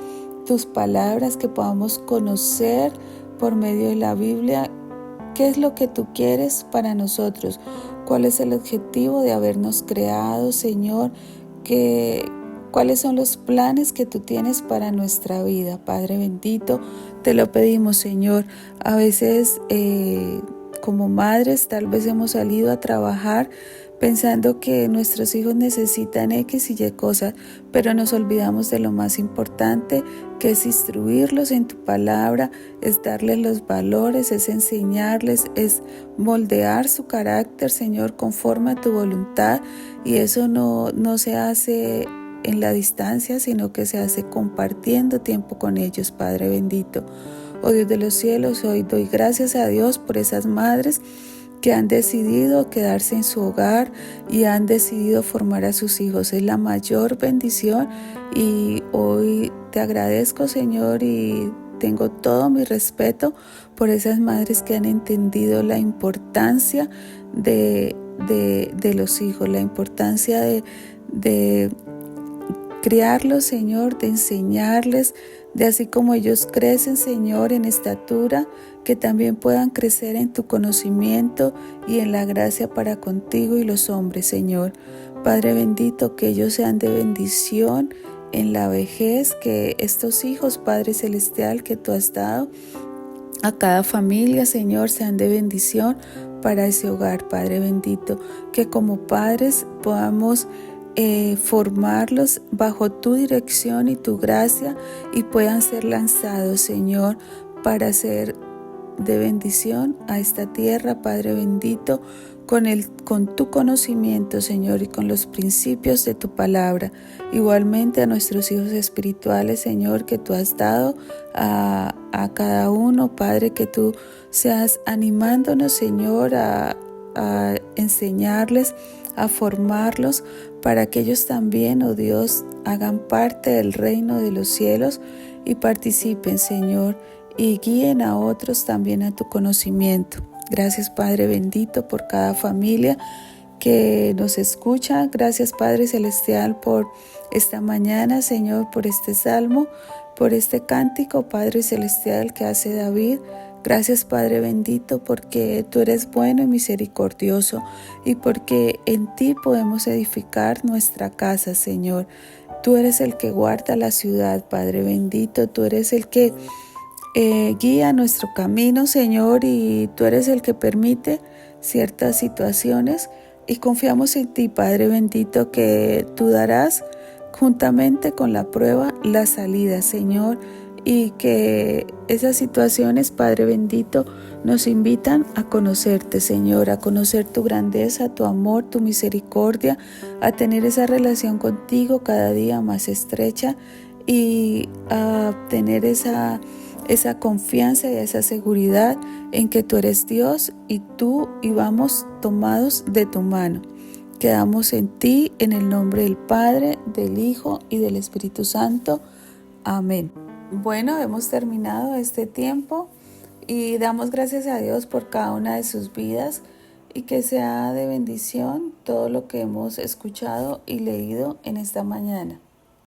[SPEAKER 1] tus palabras, que podamos conocer por medio de la Biblia qué es lo que tú quieres para nosotros, cuál es el objetivo de habernos creado, Señor, cuáles son los planes que tú tienes para nuestra vida. Padre bendito, te lo pedimos, Señor. A veces como madres tal vez hemos salido a trabajar pensando que nuestros hijos necesitan X y Y cosas, pero nos olvidamos de lo más importante, que es instruirlos en tu palabra, es darles los valores, es enseñarles, es moldear su carácter, Señor, conforme a tu voluntad. Y eso no se hace en la distancia, sino que se hace compartiendo tiempo con ellos, Padre bendito. Oh Dios de los cielos, hoy doy gracias a Dios por esas madres que han decidido quedarse en su hogar y han decidido formar a sus hijos. Es la mayor bendición y hoy te agradezco, Señor, y tengo todo mi respeto por esas madres que han entendido la importancia de los hijos, la importancia de criarlos, Señor, de enseñarles, de así como ellos crecen, Señor, en estatura, que también puedan crecer en tu conocimiento y en la gracia para contigo y los hombres, Señor. Padre bendito, que ellos sean de bendición en la vejez, que estos hijos, Padre Celestial, que tú has dado a cada familia, Señor, sean de bendición para ese hogar, Padre bendito, que como padres podamos formarlos bajo tu dirección y tu gracia y puedan ser lanzados, Señor, para ser de bendición a esta tierra, Padre bendito, con tu conocimiento, Señor, y con los principios de tu palabra. Igualmente a nuestros hijos espirituales, Señor, que tú has dado a cada uno, Padre, que tú seas animándonos, Señor, a enseñarles, a formarlos, para que ellos también, oh Dios, hagan parte del reino de los cielos y participen, Señor, y guíen a otros también a tu conocimiento. Gracias, Padre bendito, por cada familia que nos escucha. Gracias, Padre Celestial, por esta mañana, Señor, por este salmo, por este cántico, Padre Celestial, que hace David. Gracias, Padre bendito, porque tú eres bueno y misericordioso y porque en ti podemos edificar nuestra casa, Señor. Tú eres el que guarda la ciudad, Padre bendito. Tú eres el que guía nuestro camino, Señor, y tú eres el que permite ciertas situaciones y confiamos en ti, Padre bendito, que tú darás juntamente con la prueba la salida, Señor, y que esas situaciones, Padre bendito, nos invitan a conocerte, Señor, a conocer tu grandeza, tu amor, tu misericordia, a tener esa relación contigo cada día más estrecha y a tener esa confianza y esa seguridad en que tú eres Dios y vamos tomados de tu mano. Quedamos en ti, en el nombre del Padre, del Hijo y del Espíritu Santo. Amén. Bueno, hemos terminado este tiempo y damos gracias a Dios por cada una de sus vidas y que sea de bendición todo lo que hemos escuchado y leído en esta mañana.